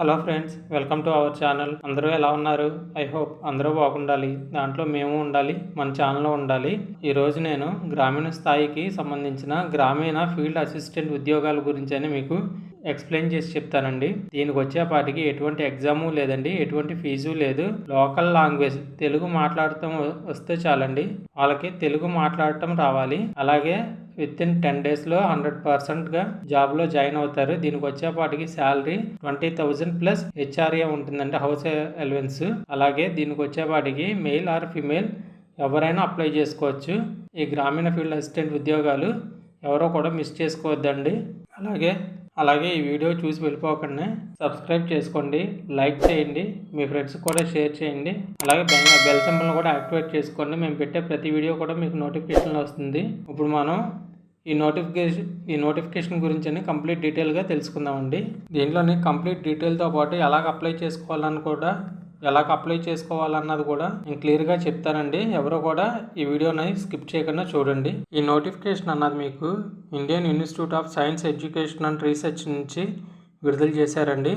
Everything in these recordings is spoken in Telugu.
Hello friends, welcome to our channel. అందరూ ఎలా ఉన్నారు? ఐ హోప్ అందరూ బాగుండాలి. దాంట్లో మేము ఉండాలి, మన ఛానల్లో ఉండాలి. ఈరోజు నేను గ్రామీణ స్థాయికి సంబంధించిన గ్రామీణ ఫీల్డ్ అసిస్టెంట్ ఉద్యోగాల గురించి అని మీకు ఎక్స్ప్లెయిన్ చేసి చెప్తానండి. దీనికి వచ్చేపాటికి ఎటువంటి ఎగ్జాము లేదండి, ఎటువంటి ఫీజు లేదు. లోకల్ లాంగ్వేజ్ తెలుగు మాట్లాడటం వస్తే చాలండి. వాళ్ళకి తెలుగు మాట్లాడటం రావాలి. అలాగే విత్ ఇన్ 10 daysలో 100%గా జాబ్లో జాయిన్ అవుతారు. దీనికి వచ్చేపాటికి శాలరీ 20,000 ప్లస్ హెచ్ఆర్ఏ ఉంటుందండి, హౌస్ అలవెన్స్. అలాగే దీనికి వచ్చేపాటికి మెయిల్ ఆర్ ఫిమేల్ ఎవరైనా అప్లై చేసుకోవచ్చు. ఈ గ్రామీణ ఫీల్డ్ అసిస్టెంట్ ఉద్యోగాలు ఎవరో కూడా మిస్ చేసుకోవద్దండి. అలాగే ఈ వీడియో చూసి వెళ్ళిపోకుండా సబ్స్క్రైబ్ చేసుకోండి, లైక్ చేయండి, మీ ఫ్రెండ్స్ కూడా షేర్ చేయండి. అలాగే బెల్ సింబల్ని కూడా యాక్టివేట్ చేసుకోండి. మేము పెట్టే ప్రతి వీడియో కూడా మీకు నోటిఫికేషన్ వస్తుంది. ఇప్పుడు మనం ఈ నోటిఫికేషన్ గురించి కంప్లీట్ డీటెయిల్గా తెలుసుకుందామండి. దీంట్లోని కంప్లీట్ డీటెయిల్తో పాటు ఎలాగ అప్లై చేసుకోవాలన్నది కూడా నేను క్లియర్గా చెప్తానండి. ఎవరో కూడా ఈ వీడియోని స్కిప్ చేయకుండా చూడండి. ఈ నోటిఫికేషన్ అన్నది మీకు Indian institute of science education and research నుంచి విడుదల చేశారండి.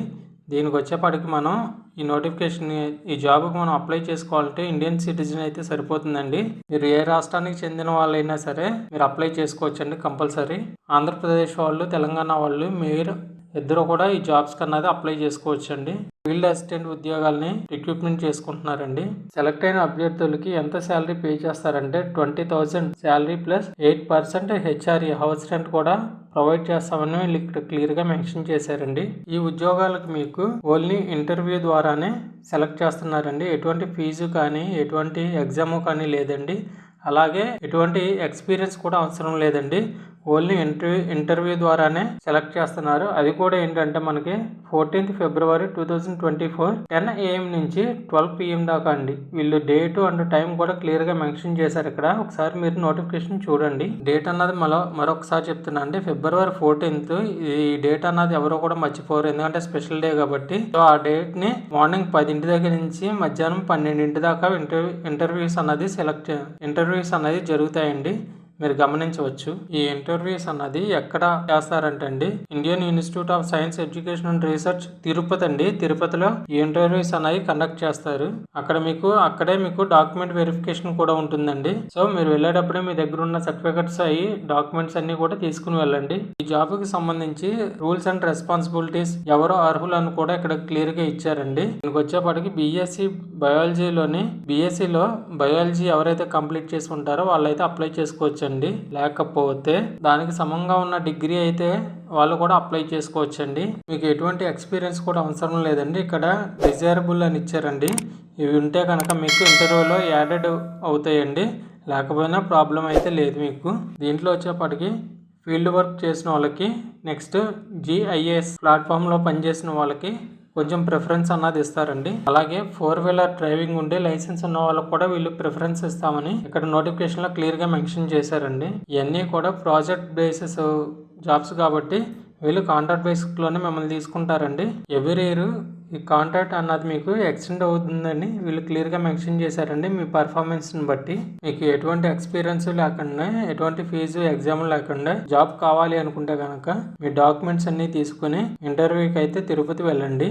దీనికి వచ్చేపాటికి మనం ఈ జాబ్కి మనం అప్లై చేసుకోవాలంటే ఇండియన్ సిటిజన్ అయితే సరిపోతుందండి. మీరు ఏ రాష్ట్రానికి చెందిన వాళ్ళైనా సరే మీరు అప్లై చేసుకోవచ్చండి కంపల్సరీ. ఆంధ్రప్రదేశ్ వాళ్ళు, తెలంగాణ వాళ్ళు మీరు ఇద్దరు కూడా ఈ జాబ్స్ కన్నది అప్లై చేసుకోవచ్చండి. ఫీల్డ్ అసిస్టెంట్ ఉద్యోగాల్ని రిక్రూట్మెంట్ చేసుకుంటున్నారండి. సెలెక్ట్ అయిన అభ్యర్థులకి ఎంత శాలరీ పే చేస్తారంటే 20,000 salary plus 8% HRA house rent కూడా ప్రొవైడ్ చేస్తామని వీళ్ళు ఇక్కడ క్లియర్గా మెన్షన్ చేశారండి. ఈ ఉద్యోగాలకు మీకు ఓన్లీ ఇంటర్వ్యూ ద్వారానే సెలెక్ట్ చేస్తున్నారండి. ఎటువంటి ఫీజు కానీ ఎటువంటి ఎగ్జాము కానీ లేదండి. అలాగే ఎటువంటి ఎక్స్పీరియన్స్ కూడా అవసరం లేదండి. ఓన్లీ ఇంటర్వ్యూ ద్వారానే సెలెక్ట్ చేస్తున్నారు. అది కూడా ఏంటంటే మనకి 14th February 2024 10 AM నుంచి 12 PM దాకా అండి. వీళ్ళు డేట్ అండ్ టైం కూడా క్లియర్గా మెన్షన్ చేశారు ఇక్కడ. ఒకసారి మీరు నోటిఫికేషన్ చూడండి. డేట్ అన్నది మరొకసారి చెప్తున్నా అండి, February 14th. ఈ డేట్ అన్నది ఎవరో కూడా మర్చిపోరు, ఎందుకంటే స్పెషల్ డే కాబట్టి. సో ఆ డేట్ ని మార్నింగ్ 10 దగ్గర నుంచి మధ్యాహ్నం 12 దాకా ఇంటర్వ్యూస్ అన్నది జరుగుతాయండి. మీరు గమనించవచ్చు. ఈ ఇంటర్వ్యూస్ అన్నది ఎక్కడ చేస్తారంటే అండి, Indian institute of science education and research Tirupati అండి. తిరుపతిలో ఈ ఇంటర్వ్యూస్ అనేవి కండక్ట్ చేస్తారు. అక్కడే మీకు డాక్యుమెంట్ వెరిఫికేషన్ కూడా ఉంటుందండి. సో మీరు వెళ్ళేటప్పుడే మీ దగ్గర ఉన్న సర్టిఫికెట్స్ అయ్యి డాక్యుమెంట్స్ అన్ని కూడా తీసుకుని వెళ్ళండి. ఈ జాబ్ కి సంబంధించి రూల్స్ అండ్ రెస్పాన్సిబిలిటీస్ ఎవరో అర్హులను కూడా ఇక్కడ క్లియర్ గా ఇచ్చారండి. దీనికి వచ్చేప్పటికి బీఎస్సీలో బయాలజీ ఎవరైతే కంప్లీట్ చేసి ఉంటారో వాళ్ళైతే అప్లై చేసుకోవచ్చు. లేకపోతే దానికి సమంగా ఉన్న డిగ్రీ అయితే వాళ్ళు కూడా అప్లై చేసుకోవచ్చండి. మీకు ఎటువంటి ఎక్స్పీరియన్స్ కూడా అవసరం లేదండి. ఇక్కడ డిజైరబుల్ అని ఇచ్చారండి. ఇవి ఉంటే కనుక మీకు ఇంటర్వ్యూలో యాడెడ్ అవుతాయండి. లేకపోయినా ప్రాబ్లం అయితే లేదు మీకు. దీంట్లో వచ్చేప్పటికి ఫీల్డ్ వర్క్ చేసిన వాళ్ళకి, నెక్స్ట్ GIS ప్లాట్ఫామ్లో పనిచేసిన వాళ్ళకి కొంచెం ప్రిఫరెన్స్ అన్నది ఇస్తారండి. అలాగే 4-wheeler డ్రైవింగ్ ఉండే లైసెన్స్ ఉన్న వాళ్ళకి కూడా వీళ్ళు ప్రిఫరెన్స్ ఇస్తామని ఇక్కడ నోటిఫికేషన్ లో క్లియర్ గా మెన్షన్ చేశారండి. ఇవన్నీ కూడా ప్రాజెక్ట్ బేసిస్ జాబ్స్ కాబట్టి వీళ్ళు కాంట్రాక్ట్ బేసిక్ లోనే మిమ్మల్ని తీసుకుంటారండి. ఎవ్రీ ఇయర్ ఈ కాంట్రాక్ట్ అన్నది మీకు ఎక్స్టెండ్ అవుతుందని వీళ్ళు క్లియర్ గా మెన్షన్ చేశారండి. మీ పర్ఫార్మెన్స్ ని బట్టి మీకు ఎటువంటి ఎక్స్పీరియన్స్ లేకుండా, ఎటువంటి ఫీజు ఎగ్జామ్ లేకుండా జాబ్ కావాలి అనుకుంటే కనుక మీ డాక్యుమెంట్స్ అన్ని తీసుకుని ఇంటర్వ్యూకి అయితే తిరుపతి వెళ్ళండి.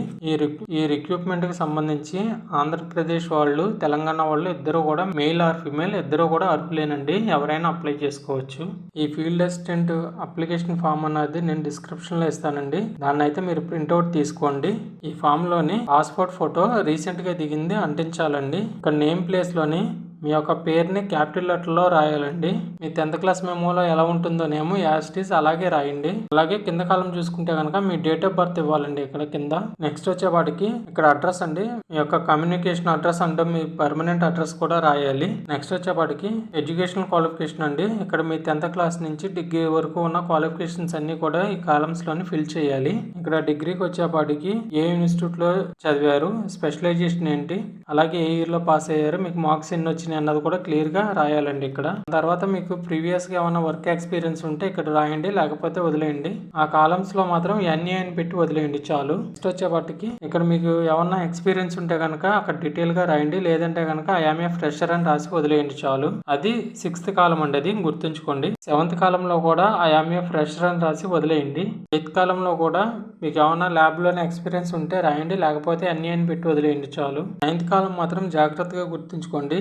ఈ రిక్రూట్మెంట్ కి సంబంధించి ఆంధ్రప్రదేశ్ వాళ్ళు, తెలంగాణ వాళ్ళు ఇద్దరు కూడా మెయిల్ ఆర్ ఫిమేల్ ఇద్దరు కూడా అర్హులేనండి. ఎవరైనా అప్లై చేసుకోవచ్చు. ఈ ఫీల్డ్ అసిస్టెంట్ అప్లికేషన్ ఫామ్ అన్నది నేను డిస్క్రిప్షన్ లో ఇస్తానండి. దాన్ని అయితే మీరు ప్రింట్అవుట్ తీసుకోండి. ఈ ఫామ్ లోని పాస్పోర్ట్ ఫోటో రీసెంట్ గా దిగింది అంటించాలండి. ఇక్కడ నేమ్ ప్లేస్ లోని మీ యొక్క పేరుని క్యాపిటల్ లెటర్లో రాయాలండి. మీ 10th క్లాస్ మెమోలో ఎలా ఉంటుందో నేమో యాజ్ ఇట్ ఈస్ అలాగే రాయండి. అలాగే కింద కాలం చూసుకుంటే కనుక మీ డేట్ ఆఫ్ బర్త్ ఇవ్వాలండి ఇక్కడ కింద. నెక్స్ట్ వచ్చేవాడికి ఇక్కడ అడ్రస్ అండి, మీ యొక్క కమ్యూనికేషన్ అడ్రస్ అంటే మీ పర్మనెంట్ అడ్రస్ కూడా రాయాలి. నెక్స్ట్ వచ్చేవాడికి ఎడ్యుకేషనల్ క్వాలిఫికేషన్ అండి. ఇక్కడ మీ 10th క్లాస్ నుంచి డిగ్రీ వరకు ఉన్న క్వాలిఫికేషన్స్ అన్ని కూడా ఈ కాలమ్స్ లోని ఫిల్ చేయాలి. ఇక్కడ డిగ్రీకి వచ్చేపాటికి ఏ ఇన్స్టిట్యూట్ లో చదివారు, స్పెషలైజేషన్ ఏంటి, అలాగే ఏ ఇయర్ లో పాస్ అయ్యారు, మీకు మార్క్స్ ఎన్ని వచ్చినాయి వచ్చినాయి అన్నది కూడా క్లియర్గా రాయాలండి ఇక్కడ. తర్వాత మీకు ప్రీవియస్గా ఏమైనా వర్క్ ఎక్స్పీరియన్స్ ఉంటే ఇక్కడ రాయండి, లేకపోతే వదిలేయండి. ఆ కాలమ్స్లో మాత్రం ఎన్ఏ అని పెట్టి వదిలేయండి చాలు. నెక్స్ట్ వచ్చేపాటికి ఇక్కడ మీకు ఏమన్నా ఎక్స్పీరియన్స్ ఉంటే కనుక అక్కడ డీటెయిల్గా రాయండి, లేదంటే కనుక ఐఎమ్ ఏ ఫ్రెషర్ అని రాసి వదిలేయండి చాలు. అది 6th కాలం అండి, అది గుర్తుంచుకోండి. 7th కాలంలో కూడా ఐఎమ్ ఏ ఫ్రెషర్ అని రాసి వదిలేయండి. 8th కాలంలో కూడా మీకు ఏమన్నా ల్యాబ్లోనే ఎక్స్పీరియన్స్ ఉంటే రాయండి, లేకపోతే ఎన్ఏ అని పెట్టి వదిలేయండి చాలు. 9th కాలం మాత్రం జాగ్రత్తగా గుర్తుంచుకోండి.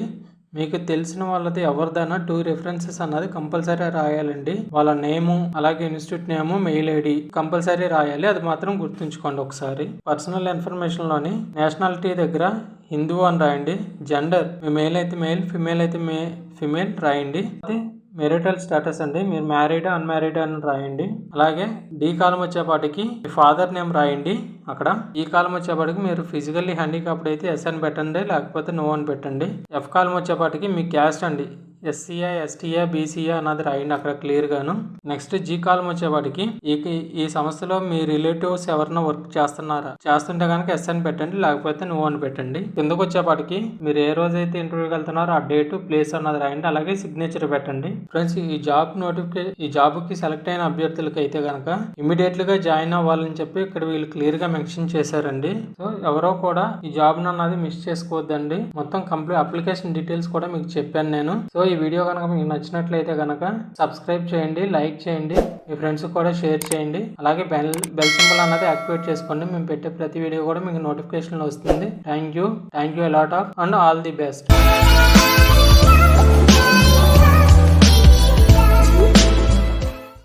మీకు తెలిసిన వాళ్ళది ఎవరిదైనా 2 రెఫరెన్సెస్ అన్నది కంపల్సరీ రాయాలండి. వాళ్ళ నేము, అలాగే ఇన్స్టిట్యూట్ నేము, మెయిల్ ఐడి కంపల్సరీ రాయాలి. అది మాత్రం గుర్తుంచుకోండి ఒకసారి. పర్సనల్ ఇన్ఫర్మేషన్ లోని నేషనాలిటీ దగ్గర హిందూ అని రాయండి. జెండర్ మీ మేల్ అయితే మేల్, ఫిమేల్ అయితే ఫిమేల్ రాయండి. అది మెరిటల్ స్టేటస్ అండి, మీరు మ్యారీడ్ అన్మ్యారీడ్ అని రాయండి. అలాగే డి కాలం వచ్చేపాటికి మీ ఫాదర్ నేమ్ రాయండి. అక్కడ ఈ కాలం వచ్చేపాటికి మీరు ఫిజికల్లీ హ్యాండిక్యాప్డ్ అయితే ఎస్ అని పెట్టండి, లేకపోతే నో అని పెట్టండి. ఎఫ్ కాలం వచ్చేపాటికి మీ క్యాస్ట్ అండి, ఎస్సీఏ, ఎస్టీఏ, బీసీఏ అన్నది రాయండి అక్కడ క్లియర్ గాను. నెక్స్ట్ జీ కాలం వచ్చేపాటికి ఈ సంస్థలో మీ రిలేటివ్స్ ఎవరైనా వర్క్ చేస్తుంటే కనుక ఎస్ అని పెట్టండి, లేకపోతే నో అని పెట్టండి. కిందకు వచ్చేపాటికి మీరు ఏ రోజైతే ఇంటర్వ్యూకి వెళ్తున్నారో ఆ డేట్, ప్లేస్ అన్నది రాయండి, అలాగే సిగ్నేచర్ పెట్టండి. ఫ్రెండ్స్, ఈ జాబ్ కి సెలెక్ట్ అయిన అభ్యర్థులకి అయితే కనుక ఇమీడియట్ గా జాయిన్ అవ్వాలని చెప్పి ఇక్కడ వీళ్ళు క్లియర్ గా మెన్షన్ చేశారండి. సో ఎవరో కూడా ఈ జాబ్ అన్నది మిస్ చేసుకోవద్దండి. మొత్తం కంప్లీట్ అప్లికేషన్ డీటెయిల్స్ కూడా మీకు చెప్పాను నేను. సో ఈ వీడియో కనుక మీకు నచ్చినట్లయితే కనుక సబ్స్క్రైబ్ చేయండి, లైక్ చేయండి, మీ ఫ్రెండ్స్ కూడా షేర్ చేయండి. అలాగే బెల్ సింబల్ అన్నది యాక్టివేట్ చేసుకోండి. మేము పెట్టే ప్రతి వీడియో కూడా మీకు నోటిఫికేషన్ వస్తుంది. Thank you a lot of and all the best.